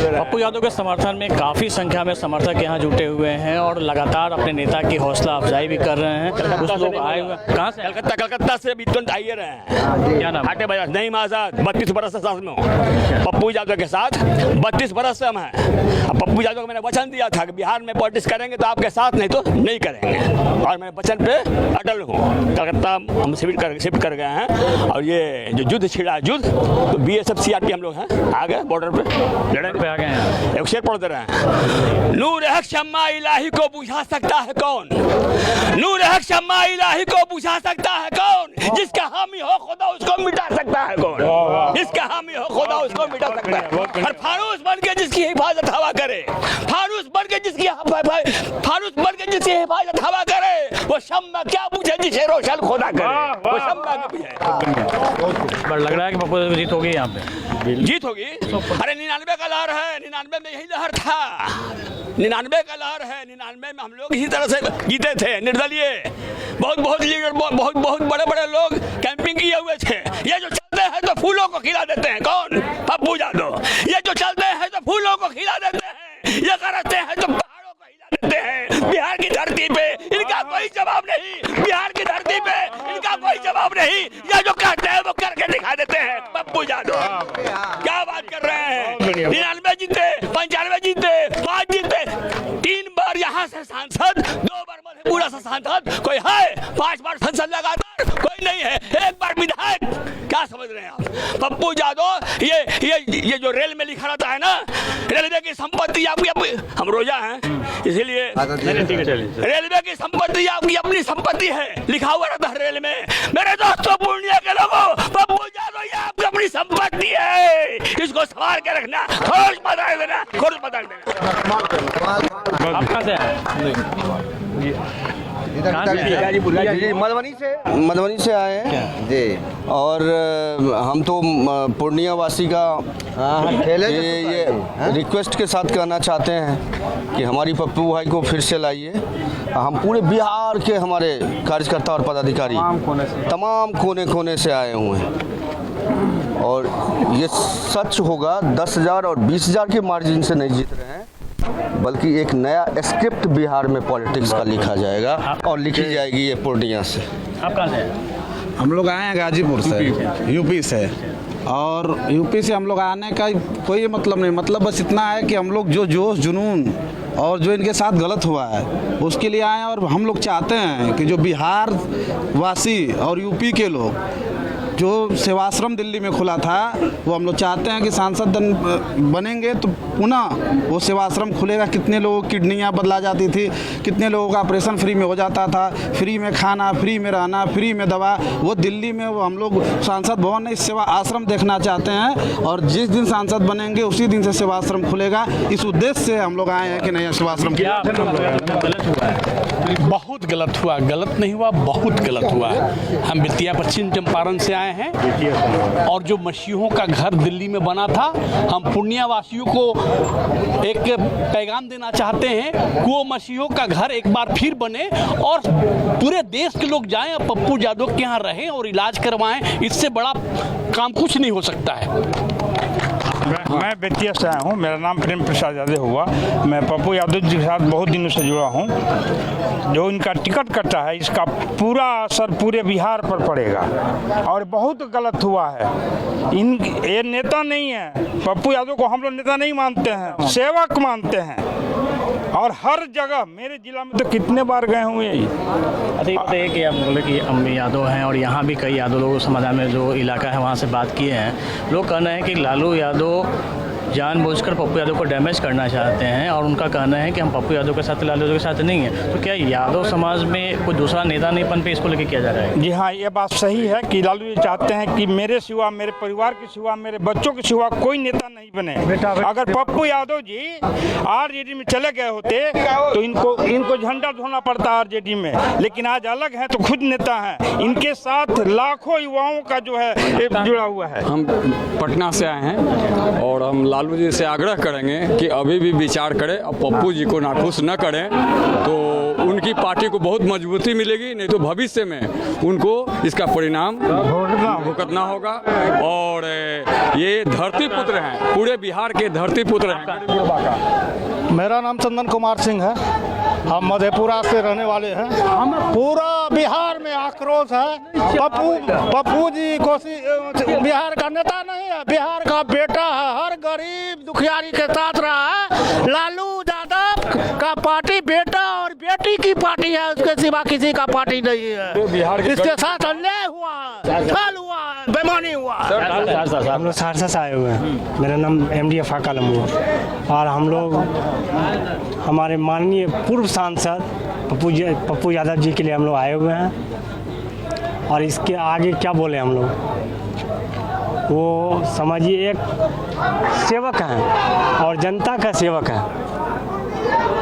पप्पू यादव के समर्थन में काफ़ी संख्या में समर्थक यहाँ जुटे हुए हैं और लगातार अपने नेता की हौसला अफजाई भी कर रहे हैं। कुछ लोग आए हुए कहाँ से? कलकत्ता से भी तुरंत आइए रहे हैं। क्या नाम? हाटे बाजार नईम आजाद 32 बरस से साथ में हूँ पप्पू यादव के साथ। 32 बरस से हम हैं। अब पप्पू यादव को मैंने वचन दिया था कि बिहार में पॉलिटिक्स करेंगे तो आपके साथ, नहीं तो नहीं करेंगे, और मैं वचन पे अटल हूँ। कलकत्ता हम शिफ्ट कर गए हैं और ये जो युद्ध छिड़ा युद्ध, तो BSF CRP हम लोग हैं, आ गए बॉर्डर पे लड़ने पे आ गए हैं। एक शेर पढ़ दे रहे हैं, नूर हक शम्मा इलाही को बुझा सकता है कौन, नूर हक शम्मा इलाही को बुझा सकता है कौन, जिसका हामी हो खुदा उसको मिटा सकता है कौन, जिसका हामी हो खुदा उसको मिटा सकता है। और फारूस बन के जिसकी हिफाजत हवा करे, फारूस बन के जिसकी हिफाजत हवा करे, वो शम्मा क्या बुझे जिसे रोशन खुदा करे, वो शम्मा क्या बुझे। लग रहा है कि पप्पू यादव जीत होगी यहाँ पे। जीत होगी? अरे 99 का लहर है, 99 में यही लहर था, 99 का लहर है। 99 में हम लोग इसी तरह से जीते थे, निर्दलीय। बहुत लीडर, बहुत बड़े लोग कैंपिंग किए हुए थे। ये जो चलते हैं तो फूलों को खिला देते हैं, कौन? पप्पू यादव। ये जो चलते हैं तो फूलों को खिला देते हैं, ये करते हैं तो पहाड़ों को हिला देते हैं। बिहार की धरती पे इनका कोई जवाब नहीं, बिहार की धरती पे इनका कोई जवाब नहीं। ये जो कहते हैं वो करके दिखा देते हैं। पप्पू यादव क्या बात कर रहे हैं? 99 जीते, 95 जीते, 5 जीते, 3 बार यहाँ से सांसद, 2 बार मधेपुरा से सांसद, कोई है? 5 बार संसद लगातार, कोई नहीं है। 1 बार विधायक। क्या समझ रहे हैं आप? पप्पू यादव ये जो रेल में लिखा रहता है ना, रेलवे की संपत्ति आपकी, हम रोजा हैं इसीलिए, रेलवे की संपत्ति आपकी अपनी संपत्ति है, लिखा हुआ रहता है रेल में। मेरे दोस्तों पूर्णिया के लोगों, पप्पू यादव ये आपकी अपनी संपत्ति है, इसको संभाल के रखना, खोज बदल देना, खोज बदल देना। आप कहाँ से आए? मधुबनी से आए हैं जी। और हम तो पूर्णिया वासी का ये रिक्वेस्ट के साथ कहना चाहते हैं कि हमारी पप्पू भाई को फिर से लाइए। हम पूरे बिहार के हमारे कार्यकर्ता और पदाधिकारी तमाम कोने से आए हुए हैं और ये सच होगा 10,000 और 20,000 के मार्जिन से नहीं जीत रहे हैं, बल्कि एक नया स्क्रिप्ट बिहार में पॉलिटिक्स का लिखा जाएगा और लिखी जाएगी ये पूर्णिया से। आप कहाँ से हैं? हम लोग आए हैं गाजीपुर से, यूपी से। और यूपी से हम लोग आने का कोई मतलब नहीं, मतलब बस इतना है कि हम लोग जो जोश जुनून और जो इनके साथ गलत हुआ है उसके लिए आए हैं। और हम लोग चाहते हैं कि जो बिहार वासी और यूपी के लोग, जो सेवाश्रम दिल्ली में खुला था, वो हम लोग चाहते हैं कि सांसद बनेंगे तो पुनः वो सेवाश्रम खुलेगा। कितने लोगों की किडनियाँ बदला जाती थी, कितने लोगों का ऑपरेशन फ्री में हो जाता था, फ्री में खाना, फ्री में रहना, फ्री में दवा, वो दिल्ली में वो हम लोग सांसद भवन नहीं सेवा आश्रम देखना चाहते हैं। और जिस दिन सांसद बनेंगे उसी दिन से सेवाश्रम खुलेगा। इस उद्देश्य से हम लोग आए हैं कि नहीं सेवाश्रम बहुत गलत हुआ, गलत नहीं हुआ, बहुत गलत हुआ। हम बेतिया पश्चिम चंपारण से आए हैं और जो मसीहों का घर दिल्ली में बना था, हम पूर्णिया वासियों को एक पैगाम देना चाहते हैं कि वो मसीहों का घर एक बार फिर बने और पूरे देश के लोग जाएं और पप्पू यादव के यहाँ रहें और इलाज करवाएं। इससे बड़ा काम कुछ नहीं हो सकता है। मैं बेतिया से आया हूँ, मेरा नाम प्रेम प्रसाद यादव हुआ। मैं पप्पू यादव जी के साथ बहुत दिनों से जुड़ा हूँ। जो इनका टिकट कटा है इसका पूरा असर पूरे बिहार पर पड़ेगा और बहुत गलत हुआ है। ये नेता नहीं है, पप्पू यादव को हम लोग नेता नहीं मानते हैं, सेवक मानते हैं। और हर जगह मेरे जिला में तो कितने बार गए हुए। अच्छा, ये बताइए कि आप बोले कि हम यादव हैं और यहाँ भी कई यादव लोग समाधान में जो इलाका है वहाँ से बात किए हैं। लोग कहना है कि लालू यादव जानबूझकर पप्पू यादव को डैमेज करना चाहते हैं और उनका कहना है कि हम पप्पू यादव के साथ, लालू यादव के साथ नहीं है। तो क्या यादव समाज में कोई दूसरा नेता नहीं बन पे इसको लेके किया जा रहा है? जी हाँ, ये बात सही है कि लालू जी चाहते हैं कि मेरे सिवा, मेरे परिवार के सिवा, मेरे बच्चों के सिवा कोई नेता नहीं बने। अगर पप्पू यादव जी आरजेडी में चले गए होते तो इनको झंडा धोना पड़ता आरजेडी में, लेकिन आज अलग है तो खुद नेता हैं। इनके साथ लाखों युवाओं का जो है जुड़ा हुआ है। हम पटना से आए हैं और हम लालू जी से आग्रह करेंगे कि अभी भी विचार करें और पप्पू जी को नाखुश न करें, तो उनकी पार्टी को बहुत मजबूती मिलेगी, नहीं तो भविष्य में उनको इसका परिणाम भुगतना होगा। और ये धरती पुत्र हैं, पूरे बिहार के धरती पुत्र हैं। मेरा नाम चंदन कुमार सिंह है, हम मधेपुरा से रहने वाले हैं। पूरा बिहार में आक्रोश है। पप्पू जी बिहार का नेता नहीं है, बिहार का बेटा है। हर गरीब दुखियारी के साथ रहा है। लालू यादव का पार्टी बेटा और बेटी की पार्टी है, उसके सिवा किसी का पार्टी नहीं है। इसके साथ अन्याय हुआ है, छल हुआ है, बेईमानी हुआ है। हम लोग सहरसा से आए हुए हैं। मेरा नाम MD फाका लम्बू और हम लोग हमारे माननीय पूर्व सांसद पप्पू यादव जी के लिए हम लोग आए हुए हैं। और इसके आगे क्या बोले हम लोग, वो समझिए एक सेवक हैं और जनता का सेवक है,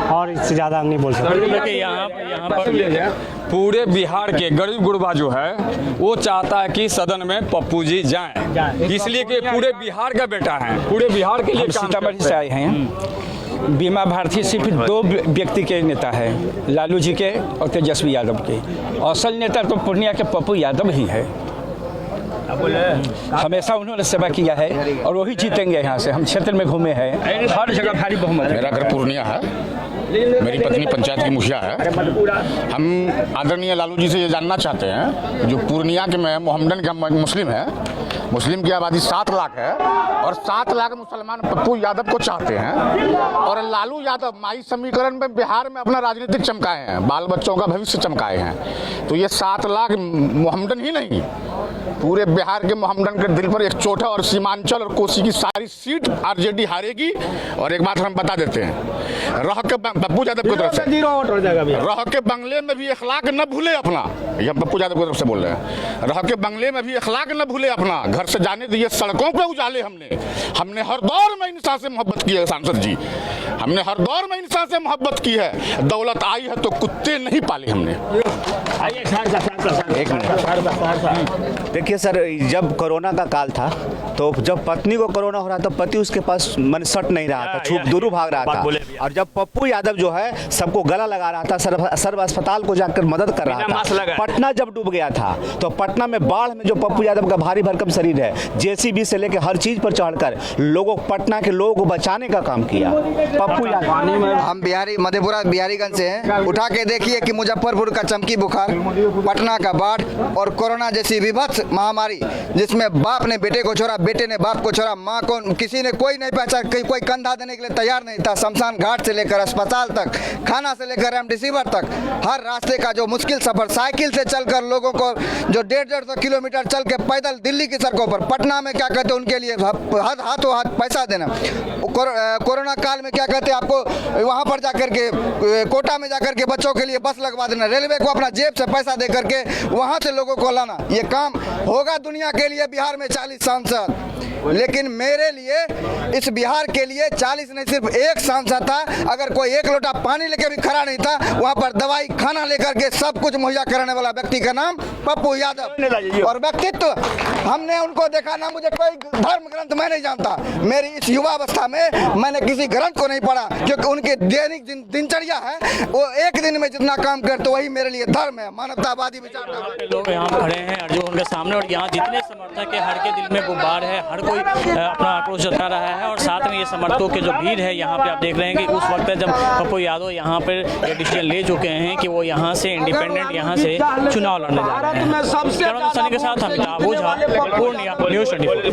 और इससे ज़्यादा नहीं बोल सकते। यहाँ पर पूरे बिहार के गरीब गुरबा जो है वो चाहता है कि सदन में पप्पू जी जाएं, इसलिए कि पूरे बिहार का बेटा है, पूरे बिहार के लिए। सीतामढ़ी से आए हैं। बीमा भारती सिर्फ 2 व्यक्ति के नेता है, लालू जी के और तेजस्वी यादव के। असल नेता तो पूर्णिया के पप्पू यादव ही है। हमेशा उन्होंने सेवा किया है और वही जीतेंगे। यहाँ से हम क्षेत्र में घूमे हैं, हर जगह भारी बहुमत। मेरा घर पूर्णिया है, मेरी पत्नी पंचायत की मुखिया है। हम आदरणीय लालू जी से ये जानना चाहते हैं, जो पूर्णिया के में मोहम्मदन का मुस्लिम है, मुस्लिम की आबादी 7 लाख है और 7 लाख मुसलमान पप्पू यादव को चाहते हैं। और लालू यादव माई समीकरण में बिहार में अपना राजनीतिक चमकाए हैं, बाल बच्चों का भविष्य चमकाए हैं। तो ये 7 लाख मोहम्मदन ही नहीं, पूरे बिहार के मोहम्मदन के दिल पर एक चोटा। और सीमांचल और कोसी की सारी सीट RJD हारेगी। और एक बात हम बता देते हैं, रह के पप्पू यादव की तरफ से रह के बंगले में भी अखलाक न भूले अपना, ये पप्पू यादव की तरफ से बोल रहे हैं, रह के बंगले में भी अखलाक न भूले अपना, घर से जाने दिए सड़कों पे उजाले। हमने हर दौर में इंसान से मोहब्बत की है सांसद जी, हमने हर दौर में इंसान से मोहब्बत की है। दौलत आई है तो कुत्ते नहीं पाले हमने। एक मिनट देखिए सर, जब कोरोना का काल था तो जब पत्नी को कोरोना हो रहा था, पति उसके पास मन सट नहीं रहा था, छुप दूर भाग रहा था। और जब पप्पू यादव जो है सबको गला लगा रहा था, सर्व अस्पताल को जाकर मदद कर रहा था। पटना जब डूब गया था तो पटना में बाढ़ में जो पप्पू यादव का भारी भरकम शरीर है, JCB से लेकर हर चीज पर चढ़कर लोगों पटना के लोगों को बचाने का काम किया पप्पू यादव। हम मधेपुरा बिहारीगंज से हैं। उठा के देखिए कि मुजफ्फरपुर का चमकी बुखार, पटना का बाढ़ और कोरोना जैसी विभत्स महामारी, जिसमें बाप ने बेटे को छोड़ा, बेटे ने बाप को छोड़ा, माँ को किसी ने कोई नहीं पहचान, कोई कंधा देने के लिए तैयार नहीं था। शमशान घाट से लेकर अस्पताल तक, खाना से लेकर रेमडेसिविर तक, हर रास्ते का जो मुश्किल सफर, साइकिल से चलकर लोगों को जो 150 किलोमीटर चल के पैदल दिल्ली की सड़कों पर, पटना में क्या कहते हैं उनके लिए हाथों हाथ पैसा देना। कोरोना काल में क्या कहते हैं आपको वहाँ पर जाकर के कोटा में जाकर के बच्चों के लिए बस लगवा देना, रेलवे को अपना जेब से पैसा दे करके वहाँ से लोगों को लाना। ये काम होगा दुनिया के लिए बिहार में 40 सांसद, लेकिन मेरे लिए इस बिहार के लिए 40 नहीं सिर्फ 1 सांसद था। अगर कोई 1 लोटा पानी लेकर भी खड़ा नहीं था, वहाँ पर दवाई खाना लेकर के सब कुछ मुहैया कराने वाला व्यक्ति का नाम पप्पू यादव। और व्यक्तित्व हमने उनको देखा ना, मुझे कोई धर्म ग्रंथ मैं नहीं जानता, मेरी इस युवावस्था में मैंने किसी ग्रंथ को नहीं पढ़ा, क्योंकि उनकी दैनिक दिनचर्या है, वो एक दिन में जितना काम करते वही मेरे लिए धर्म है, मानवतावादी विचार। लोग यहाँ खड़े हैं और जो उनके सामने, और यहाँ जितने समर्थक है हर के दिल में गुब्बार है, हर कोई अपना आक्रोश जता रहा है। और साथ में ये समर्थकों के जो भीड़ है यहाँ पे, आप देख रहे हैं कि उस वक्त जब पप्पू यादव यहाँ पर ये डिसीजन ले चुके हैं कि वो यहाँ से इंडिपेंडेंट यहाँ से चुनाव लड़ने जा रहे हैं। के साथ हम पूर्णिया न्यूज़ 24।